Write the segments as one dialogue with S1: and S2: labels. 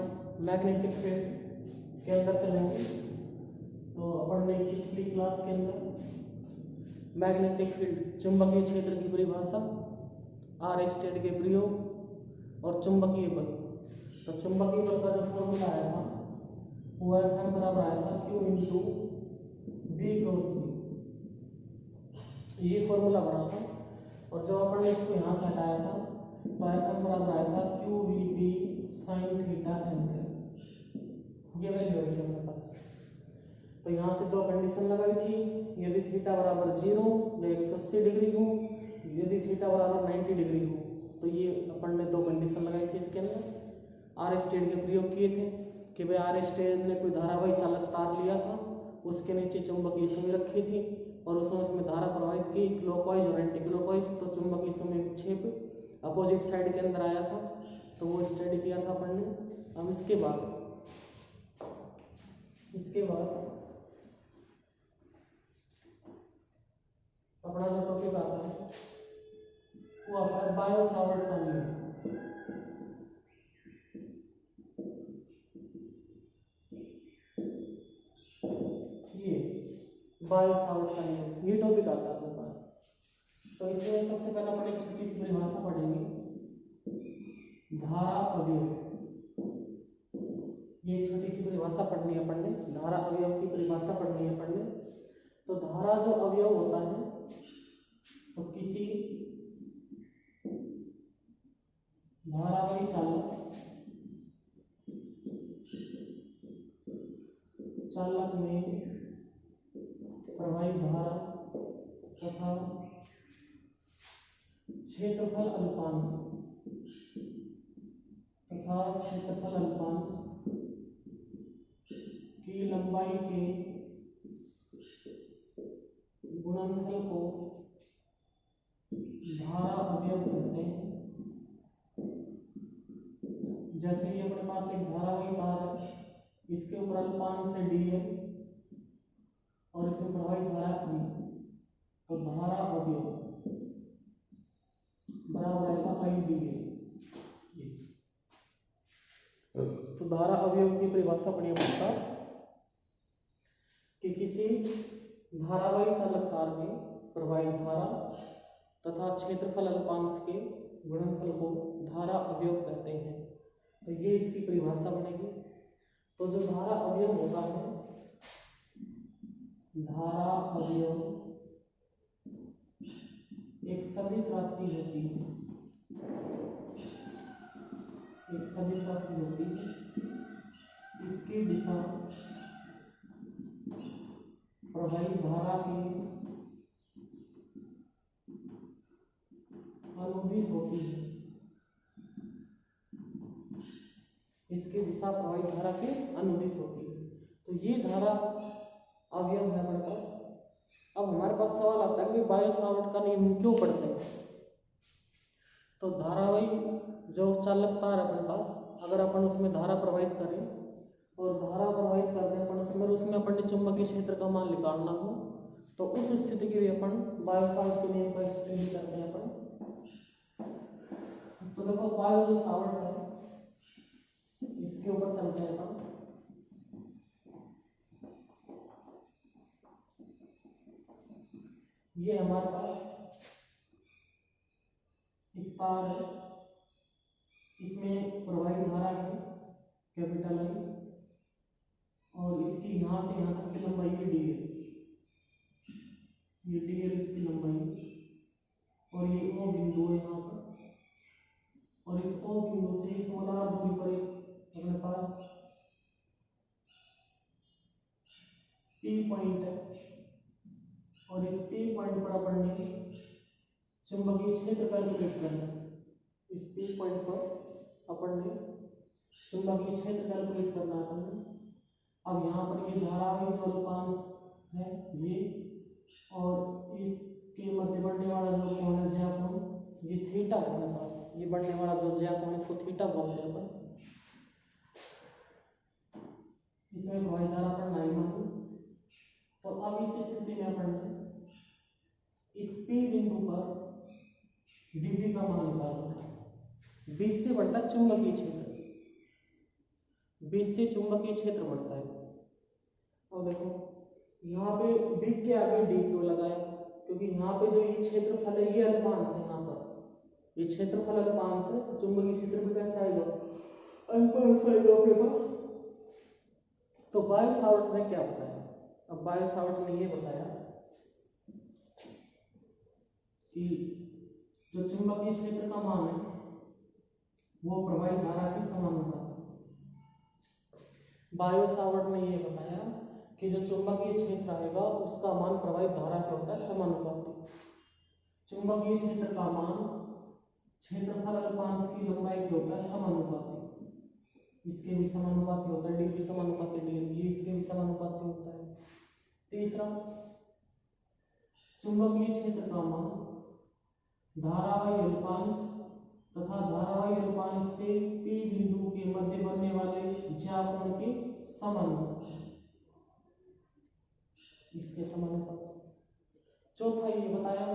S1: अपन magnetic field के अंदर चलेंगे। तो अपन ने पिछली क्लास के अंदर मैग्नेटिक फील्ड चुंबकीय क्षेत्र की परिभाषा, आर स्टेट के प्रयोग और चुंबकीय बल। तो चुंबकीय बल का जो फॉर्मूला आया था वो F बराबर आया था Q into V cross B, ये फॉर्मूला बना था। और जब अपन ने इसको यहाँ से हटाया था तो F बराबर आया था QVB sin थीटा m, ये वैल्यू है हमारे पास। तो यहाँ से दो कंडीशन लगाई थी, यदि थीटा बराबर 0 या 180 डिग्री हो, यदि थीटा बराबर 90 डिग्री हो, तो ये अपन ने दो कंडीशन लगाई थी। इसके अंदर आर स्टेट के प्रयोग किए थे कि भाई आर स्टेट ने कोई धारावाही चालक तार लिया था, उसके नीचे चुंबकीय सुई रखी थी और उसमें धारा प्रवाहित की क्लॉकवाइज और एंटी क्लॉकवाइज। तो चुंबकीय सुई विक्षेप अपोजिट साइड के अंदर आया था, तो वो स्टडी किया था अपन ने। अब इसके बाद अपना जो टॉपिक आता है वो आता है बायो सावर्ट का नियम। ये बायो सावर्ट का नियम, ये टॉपिक आता है अपने पास। तो इसमें सबसे पहले अपन एक छोटी सी परिभाषा पढ़ेंगे, धारा अवयव। ये छोटी सी परिभाषा पढ़नी है अपन ने, धारा अवयव की परिभाषा पढ़नी है अपन ने। तो धारा जो अवयव होता है, तो किसी धारावाही चालक में प्रवाहित धारा तथा क्षेत्रफल अल्पांश की लंबाई के गुणनफल को धारा अवयव कहते हैं। जैसे कि अपने पास एक धारावाही तार है, इसके ऊपर अल्पांश है dl और इसमें प्रवाहित धारा I, तो धारा अवयव बराबर आएगा I dl। तो धारा अवयव की परिभाषा पढ़ी हमारे पास कि किसी धारावाही चालक तार में प्रवाहित धारा तथा क्षेत्रफल अल्पांश के गुणनफल को धारा अवयव कहते हैं। तो ये इसकी परिभाषा बनेगी। तो जो धारा अवयव होता है, धारा अवयव एक सदिश राशि होती है, एक सदिश राशि होती है। इसकी दिशा प्रवाहित धारा के अनुदिश होती है, इसकी दिशा प्रवाहित धारा के अनुदिश होती है। तो ये धारा अवयव है हमारे पास। अब हमारे पास सवाल आता है कि बायो सावर्ट का नियम क्यों पढ़ते हैं। तो धारावाही जो चालक तार है अपने पास, अगर अपन उसमें धारा प्रवाहित करें और धारा प्रवाहित करने अपन उसमें अपन ने चुंबकीय क्षेत्र का मान निकालना हो, तो उस स्थिति के लिए अपन बायो सावर्ट के नियम का स्टडी करते हैं अपन। तो देखो बायो जो सावर्ट है, इसके ऊपर चलते हैं अपन। ये हमारे पास एक तार है, इसमें प्रवाहित धारा है कैपिटल I और इसकी यहाँ से यहाँ तक की लंबाई है dl, ये dl इसकी लंबाई, और ये O बिंदु है यहाँ पर, और इस O बिंदु से इस मोलार दूरी पर एक अपने पास P पॉइंट है, और इस P पॉइंट पर अपन ने चुंबकीय क्षेत्र कैलकुलेट करना है। इस P पॉइंट पर अपन ने चुंबकीय क्षेत्र कैलकुलेट करना है अपन ने। अब यहाँ पर ये धारावाही जो अल्पांश है ये, और इसके मध्य बढ़ने वाला जो कोण है ज्या कोण, ये थीटा है अपने पास। ये बढ़ने वाला जो ज्या कोण इसको थीटा बोलते हैं अपन। इसमें प्रवाहित धारा अपन नहीं मानी। तो अब इस स्थिति में अपन इस P बिंदु पर dV का मान निकालना है। 20 से बढ़ता चुंबकीय क्षेत्र, बीच से चुंबकीय क्षेत्र बढ़ता है। अब देखो यहाँ पे बी के आगे डी क्यों लगाया, क्योंकि यहाँ पे जो ये क्षेत्रफल है ये अल्पांश है, यहाँ पर ये क्षेत्रफल अल्पांश है, तो चुंबकीय क्षेत्र भी कैसा आएगा, अल्पांश आएगा अपने पास। तो बायो सावर्ट ने क्या बताया, अब बायो सावर्ट ने ये बताया कि जो चुंबकीय क्षेत्र का मान है वो प्रवाहित धारा के समानुपाती। बायो सावर्ट ने ये बताया कि जो चुंबकीय क्षेत्र आएगा उसका मान प्रवाहित धारा के होता है समानुपाती। चुंबकीय क्षेत्र का मान क्षेत्रफल अल्पांश की लंबाई के होता है समानुपाती, इसके भी समानुपाती होता है, डी भी समानुपाती डी, ये इसके भी समानुपाती होता है। तीसरा, चुंबकीय क्षेत्र का मान धारावाही अल्पांश तथा धारावाही अल्पांश से पी बिंदु के मध्य बनने वाले ज्या कोण के समानुपाती, इसके समानुपाती। चौथा ये बताया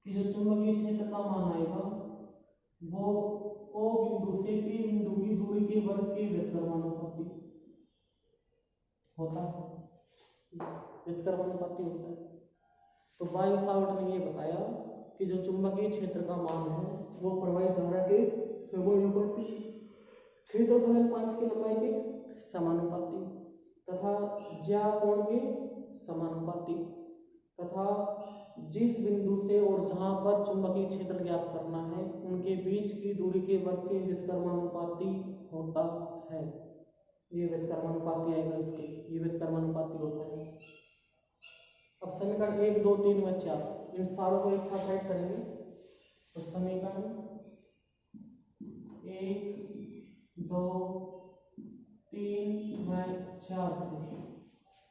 S1: कि जो चुंबकीय क्षेत्र का मान आएगा वो ओ बिंदु से पी बिंदु की दूरी के वर्ग के व्युत्क्रमानुपाती होता है, व्युत्क्रमानुपाती होता है। तो बायो सावर्ट ने ये बताया कि जो चुंबकीय क्षेत्र का मान है वो प्रवाहित धारा के समानुपाती, क्षेत्रफल अल्पांश की लंबाई के समानुपाती तथा ज्या कोण के समानुपाती तथा जिस बिंदु से और जहां पर चुंबकीय क्षेत्र ज्ञात करना है उनके बीच की दूरी के वर्ग के व्युत्क्रमानुपाती होता है। ये व्युत्क्रमानुपाती आएगा, इसके ये व्युत्क्रमानुपाती होता है। अब समीकरण 1, 2, 3 व 4 इन सारों को एक साथ राइट करेंगे। तो समीकरण 1, 2, 3 व 4 से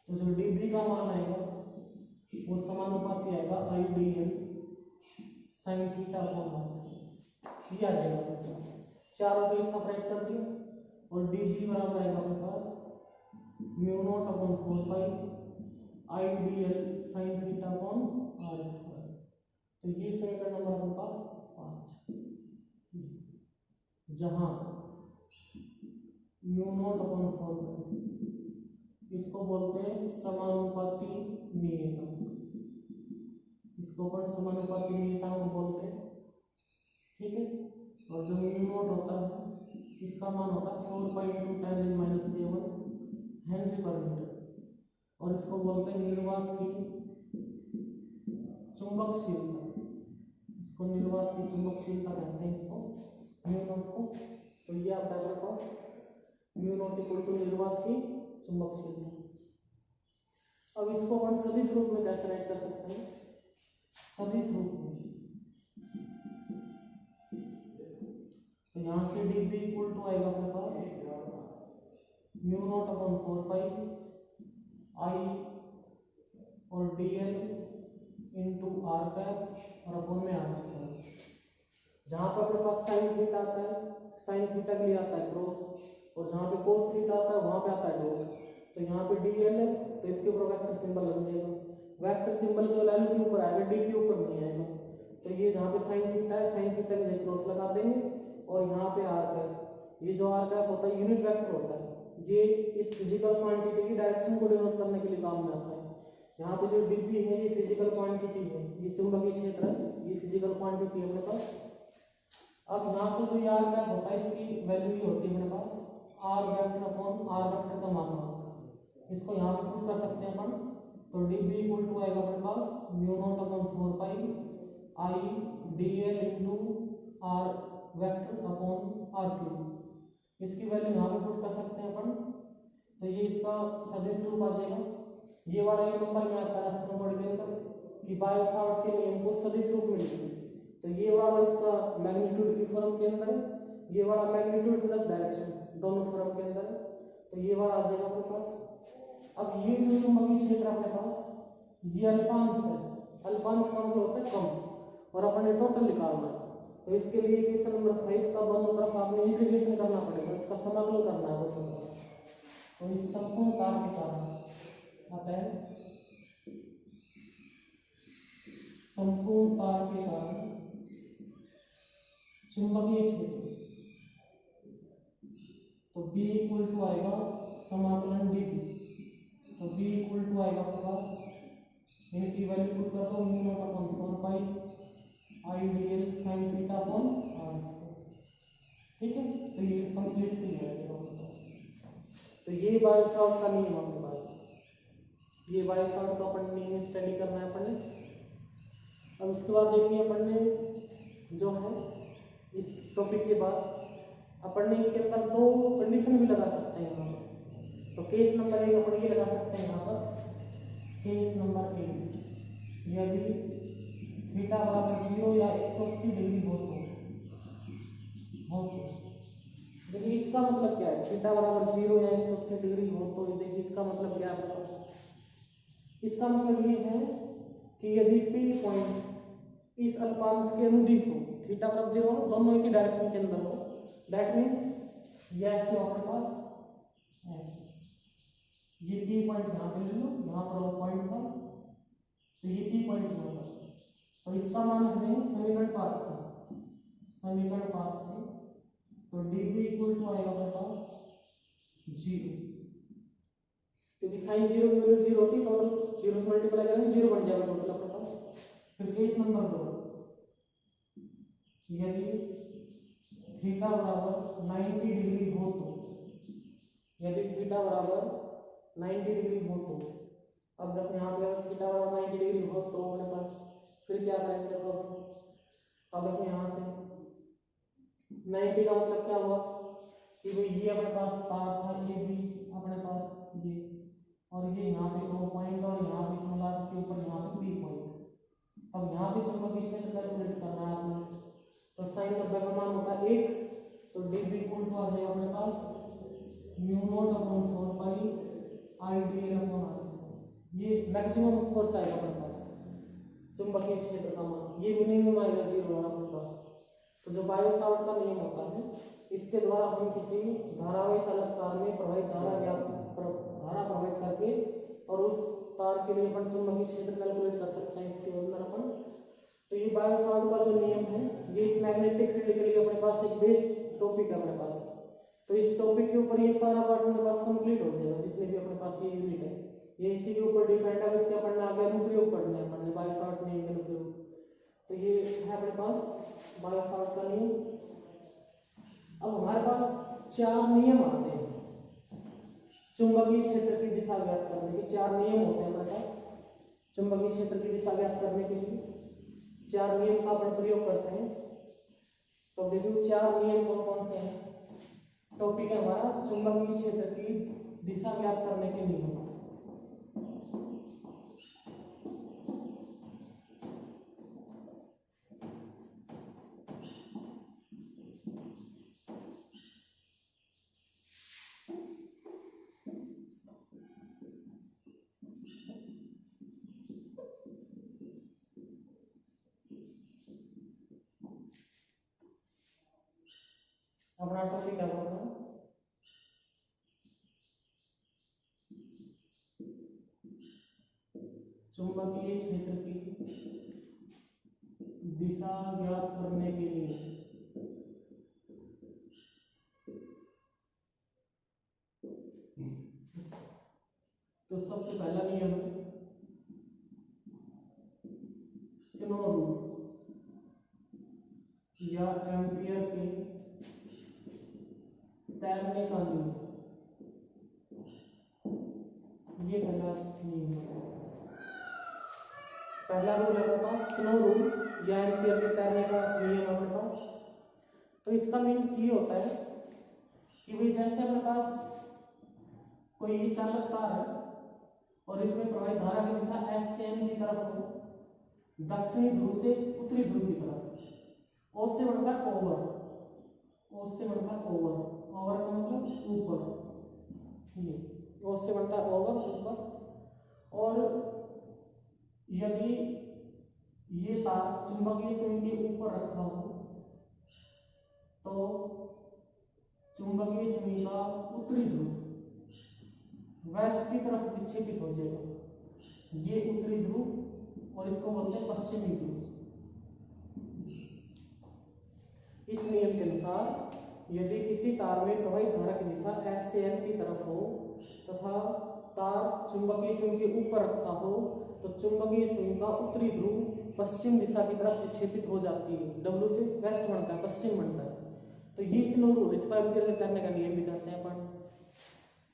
S1: तो जो dB का मान आएगा वो समानुपाती आएगा I D L sine theta upon आ जाएगा। चारों को एक साथ राइट कर दिया और dB बराबर आएगा अपने पास mu naught upon 4 pi I D L sine theta upon R square. तो ये समीकरण नंबर अपने पास 5, जहां म्यू नॉट अपॉन 4 पाई इसको बोलते हैं समानुपाती नियतांक, इसको पर समानुपाती नियतांक बोलते हैं, ठीक है। और जो म्यू नॉट होता है इसका मान होता है 4 पाई × 10⁻⁷ हेनरी पर मीटर और इसको बोलते हैं निर्वात की चुंबकशीलता, इसको निर्वात की चुंबकशीलता कहते हैं, इसको म्यू नॉट को। तो ये आपका हमारे पास म्यू नॉट इक्वल टू निर्वात की चुंबकशीलता। अब इसको अपन सदिश रूप में कैसे राइट कर सकते हैं, सदिश रूप में तो यहां से dB इक्वल टू आएगा अपने पास म्यू नॉट अपॉन 4 पाई आई और dl इंटू आर कैप और अपॉन में आर स्क्वायर। जहां पर अपने पास साइन थीटा आता है, साइन थीटा के लिए आता है क्रॉस, और जहां पे कोस थीटा आता है वहां पे आता है डॉट। तो यहाँ पे dl है तो इसके ऊपर वेक्टर सिंबल लग जाएगा, वेक्टर सिंबल केवल l के ऊपर आएगा, d के ऊपर नहीं आएगा। तो ये जहाँ पे साइन थीटा है, साइन थीटा के लिए क्रॉस लगा देंगे और यहाँ पे आर कैप, ये जो आर कैप होता है यूनिट वेक्टर होता है, ये इस फिजिकल क्वांटिटी की डायरेक्शन को डिनोट करने के लिए काम में आता है। यहाँ पे जो dB है ये फिजिकल क्वांटिटी है, ये चुंबकीय क्षेत्र है, ये फिजिकल क्वांटिटी है अपने पास। अब यहाँ से जो ये आर कैप होता है इसकी वैल्यू ये होती है अपने पास R vector upon R vector का मान होगा, इसको यहाँ पे पुट कर सकते हैं अपन। तो dB इक्वल टू आएगा अपने पास mu naught upon 4 pi I dl into R vector upon R cube, इसकी वैल्यू यहाँ पे पुट कर सकते हैं अपन। तो ये इसका सदिश रूप आ जाएगा। ये वाला एक नंबर में आता है स्तंभ के अंदर कि बायो सावर्ट के नियम को सदिश रूप में लिखें। तो ये वाला इसका मैग्नीट्यूड की फॉर्म के अंदर है, ये वाला मैग्नीट्यूड प्लस डायरेक्शन दोनों फॉर्म के अंदर है, तो ये वाला आ जाएगा अपने पास। अब ये जो चुंबकीय क्षेत्र अपने पास ये अल्पांश है, अल्पांश का मतलब होता है कम, और अपन ने टोटल निकालना है। तो इसके लिए इक्वेशन नंबर 5 का दोनों तरफ आपने इंटीग्रेशन करना पड़ेगा, इसका समाकलन करना है बच्चों को। तो इस संपूर्ण तार के कारण आता है, संपूर्ण तार के कारण चुंबकीय क्षेत्र तो b इक्वल टू आएगा समाकलन dv। तो b इक्वल टू आएगा आपके पास इनकी वैल्यू पुट कर दो mu naught upon 4 pi I dl sin theta upon r square. ठीक है, तो ये कंप्लीट हो जाएगा आपके पास। तो ये बाय-सॉर्ट का नियम अपने पास, ये बाय-सॉर्ट का अपन नियम स्टडी करना है अपन ने। अब इसके बाद देखिए अपन ने जो है इस टॉपिक के बाद अपन ने इसके अंदर दो कंडीशन भी लगा सकते हैं यहाँ पर। तो केस नंबर 1 अपन ये लगा सकते हैं यहाँ पर, केस नंबर 1 यदि थीटा बराबर 0 या 180 डिग्री हो तो देखिए इसका मतलब क्या है, थीटा बराबर 0 या 180 डिग्री हो तो देखिए इसका मतलब क्या है आपके पास। इसका मतलब ये है कि यदि P पॉइंट इस अल्पांश के अनुदिश हो, थीटा बराबर 0 हो, दोनों एक ही डायरेक्शन के अंदर हो, दैट मींस ये ऐसे हो अपने पास ऐसे, ये P पॉइंट यहाँ पे ले लो, यहाँ पर वो पॉइंट था, तो ये P पॉइंट यहाँ पर, तो इसका मान हमें समीकरण 5 से तो dv इक्वल टू आएगा अपने पास 0, क्योंकि sin 0 की वैल्यू 0 होती है, टोटल 0 से मल्टीप्लाई करेंगे 0 बन जाएगा टोटल अपने पास। फिर केस नंबर 2 यदि थीटा बराबर 90 डिग्री हो तो, यदि थीटा बराबर 90 डिग्री हो तो, अब देखो यहाँ पे अगर थीटा बराबर 90 डिग्री हो तो अपने पास फिर क्या करेंगे, देखो अब देखो यहाँ से 90 का मतलब क्या हुआ कि भाई ये अपने पास तार था, ये भी अपने पास ये, और ये यहाँ पे O पॉइंट और यहाँ पे इसमें लाभ के ऊपर यहाँ पे P पॉइंट। अब यहाँ पे चुंबकीय क्षेत्र कैलकुलेट करना है आपने, तो sin 90 का मान होता है 1, तो dv इक्वल टू आ जाएगा अपने पास mu naught upon 4 pi I dl upon r square. ये मैक्सिमम फोर्स आएगा अपने पास चुंबकीय क्षेत्र का मान, ये मिनिमम आएगा 0 है अपने पास। तो जो बाय-सॉर्ट का नियम होता है, इसके द्वारा हम किसी धारावाही चालक तार में प्रवाहित धारा या धारा प्रवाहित करके और उस तार के लिए अपन चुंबकीय क्षेत्र कैलकुलेट कर सकते हैं इसके अंदर अपन। तो ये बाय-सॉर्ट का जो नियम है, ये इस मैग्नेटिक फील्ड के लिए अपने पास एक बेस टॉपिक है अपने पास। तो इस टॉपिक के ऊपर ये सारा पार्ट अपने पास कंप्लीट हो जाएगा, जितने भी अपने पास ये यूनिट है ये इसी के ऊपर डिपेंड है। इसके अपन ने आगे अनुप्रयोग पढ़ने हैं अपन ने बाय-सॉर्ट नियम के अनुप्रयोग। तो ये है अपने पास बाय-सॉर्ट का नियम। अब हमारे पास 4 नियम आते हैं चुंबकीय क्षेत्र की दिशा ज्ञात करने के, 4 नियम होते हैं हमारे पास चुंबकीय क्षेत्र की दिशा ज्ञात करने के लिए। 4 नियम का अपन प्रयोग करते हैं। तो देखिए 4 नियम कौन कौन से हैं। टॉपिक है हमारा चुंबकीय क्षेत्र की दिशा ज्ञात करने के नियम। अपना टॉपिक क्या होगा, चुंबकीय क्षेत्र की दिशा ज्ञात करने के लिए। तो सबसे पहला नियम है स्नो रूल या एम्पियर के तैरने का नियम। ये पहला नियम है, पहला रूल है अपने पास स्नो रूल या एम्पियर के तैरने का नियम अपने पास। तो इसका मीन्स ये होता है कि भाई जैसे अपने पास कोई चालक तार है और इसमें प्रवाहित धारा की दिशा एस से एम की तरफ हो, दक्षिणी ध्रुव से उत्तरी ध्रुव की तरफ, ओ से बढ़कर ओवर, ओ से बढ़कर ओवर, ओवर का मतलब ऊपर, ये ओ से बढ़कर ओवर ऊपर। और यदि ये तार चुंबकीय सुई के ऊपर रखा हो तो चुंबकीय सुई का उत्तरी ध्रुव वेस्ट की तरफ विक्षेपित हो जाएगा, ये उत्तरी ध्रुव, और इसको बोलते हैं पश्चिमी ध्रुव। इस नियम के अनुसार यदि किसी तार में प्रवाहित धारा की दिशा से N की तरफ हो तथा तार चुंबकीय स्विंग के ऊपर रखा हो तो चुंबकीय स्विंग का उत्तरी ध्रुव पश्चिम दिशा की तरफ विक्षेपित हो जाती है। W से वेस्ट बनता है, पश्चिम बनता है। तो ये स्नो रूल, इसका विकर्ण करने का नियम भी कहते हैं अपन।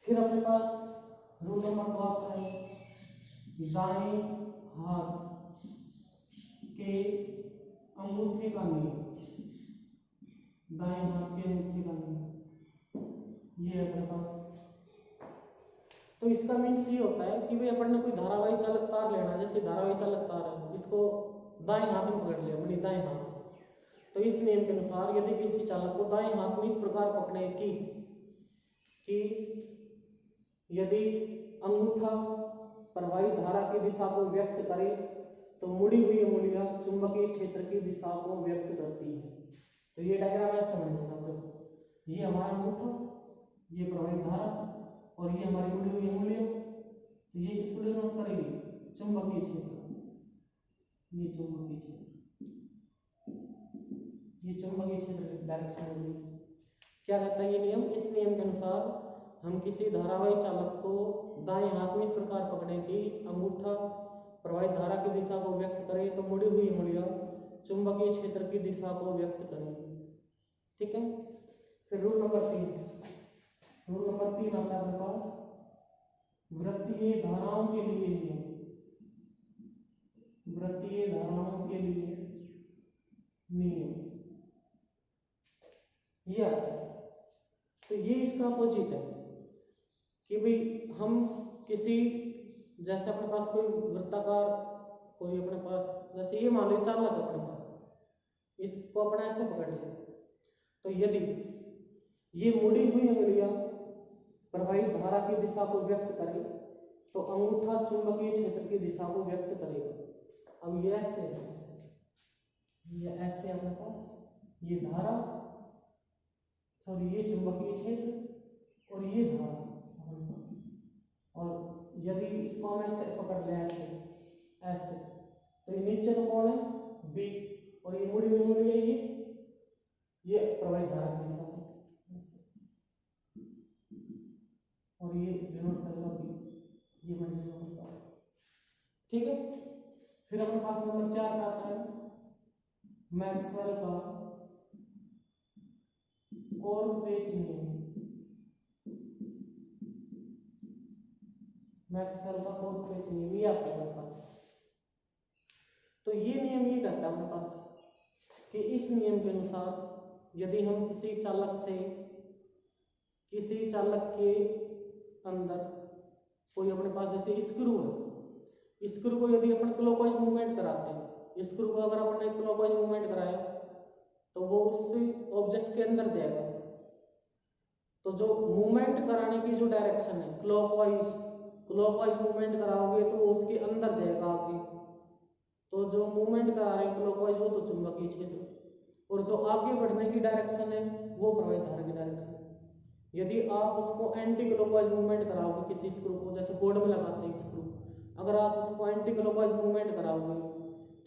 S1: फिर अपने पास रूल नंबर 2 आता है दाएं हाथ के अंगूठे का नियम। दाएं हाथ के अंगूठे का नियम ये है अपने पास। तो इसका मीन्स ये होता है कि भाई अपन ने कोई धारावाही चालक तार लेना, जैसे धारावाही चालक तार है, इसको दाएं हाथ में पकड़ लिया मैंने, दाएं हाथ। तो इस नियम के अनुसार यदि किसी चालक को दाएं हाथ में इस प्रकार पकड़े कि यदि अंगूठा प्रवाही धारा की दिशा को व्यक्त करे तो मुड़ी हुई अंगुलियां चुंबकीय क्षेत्र की दिशा को व्यक्त करती है। तो ये डायग्राम ऐसा बन जाएगा, ये हमारा अंगूठा, ये प्रवाही धारा और ये हमारी मुड़ी हुई अंगुलियां। तो ये किसको डिनोट करेगी? चुंबकीय क्षेत्र। ये चुंबकीय क्षेत्र, ये चुंबकीय क्षेत्र की डायरेक्शन होगी। क्या कहता है ये नियम? इस नियम के अनुसार हम किसी धारावाही चालक को दाएं हाथ में इस प्रकार पकड़ें कि अंगूठा प्रवाहित धारा की दिशा को व्यक्त करे तो मुड़ी हुई अंगुलियां चुंबकीय क्षेत्र की दिशा को व्यक्त करेंगी। ठीक है। फिर रूल नंबर 3 आता है अपने पास वृत्तीय धाराओं के लिए नियम। वृत्तीय धाराओं के लिए नियम ये आता है। तो ये इसका अपोजिट है कि भाई हम किसी, जैसे अपने पास कोई वृत्ताकार, कोई अपने पास जैसे ये मान लो चालक अपने पास, इसको अपने ऐसे पकड़ लिया तो यदि ये मुड़ी हुई अंगुलियां प्रवाहित धारा की दिशा को व्यक्त करे तो अंगूठा चुंबकीय क्षेत्र की दिशा को व्यक्त करेगा। अब ये ऐसे है, ये ऐसे अपने पास ये धारा, सॉरी ये चुंबकीय क्षेत्र और ये धारा, और यदि इसको हम ऐसे पकड़ ले ऐसे तो ये नीचे तो कौन है? बी, और ये मुड़ी हुई अंगुली है ये प्रवाहित धारा की दिशा और ये डिनोट करेगा बी, ये बन जाएगा अपने पास। ठीक है। फिर अपने पास नंबर 4 का आता है मैक्सवेल का कॉर्क पेच नियम। मैक्सवेल का कॉर्क पेच नियम ये आता है अपने पास। तो ये नियम ये कहता है अपने पास कि इस नियम के अनुसार यदि हम किसी चालक के अंदर कोई अपने पास जैसे स्क्रू है, स्क्रू को यदि अपन क्लॉकवाइज मूवमेंट कराते हैं, स्क्रू को अगर अपन ने क्लॉकवाइज मूवमेंट कराया तो वो उससे ऑब्जेक्ट के अंदर जाएगा। तो जो मूवमेंट कराने की जो डायरेक्शन है क्लॉकवाइज मूवमेंट कराओगे तो वो उसके अंदर जाएगा आगे। तो जो मूवमेंट करा रहे हैं क्लॉकवाइज वो तो चुंबकीय क्षेत्र, और जो आगे बढ़ने की डायरेक्शन है वो प्रवाहित धारा की डायरेक्शन। यदि आप उसको एंटी क्लॉकवाइज मूवमेंट कराओगे किसी स्क्रू को, जैसे बोर्ड में लगाते हैं स्क्रू, अगर आप उसको एंटी क्लॉकवाइज मूवमेंट कराओगे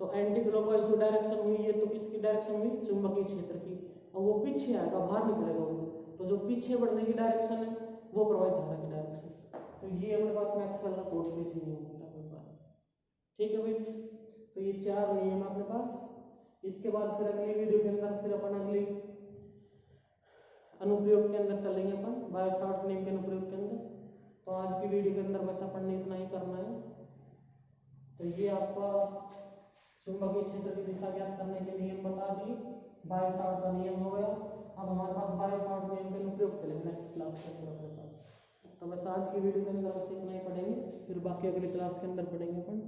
S1: तो एंटी क्लॉकवाइज जो डायरेक्शन हुई है तो किसकी डायरेक्शन हुई? चुंबकीय क्षेत्र की। अब वो पीछे आएगा, बाहर निकलेगा वो, तो जो पीछे बढ़ने की डायरेक्शन है वो प्रवाहित धारा की डायरेक्शन। तो ये अपने पास मैक्सवेल का कॉर्क पेच नियम होता है अपने पास। ठीक है भाई। तो ये 4 नियम अपने पास। इसके बाद फिर अगली वीडियो के अंदर फिर अपन अगली अनुप्रयोग के अंदर चलेंगे अपन, बायो-सावर्ट नियम के अनुप्रयोग के अंदर। तो आज की वीडियो के अंदर बस अपन ने इतना ही करना है। तो ये आपका चुंबकीय क्षेत्र की दिशा ज्ञात करने के नियम बता दिए, बायो-सावर्ट का नियम हो गया। अब हमारे पास बायो-सावर्ट नियम के अनुप्रयोग चलेंगे नेक्स्ट क्लास के अंदर अपने पास। तो बस आज की वीडियो के अंदर बस इतना ही पढ़ेंगे, फिर बाकी अगली क्लास के अंदर पढ़ेंगे अपन।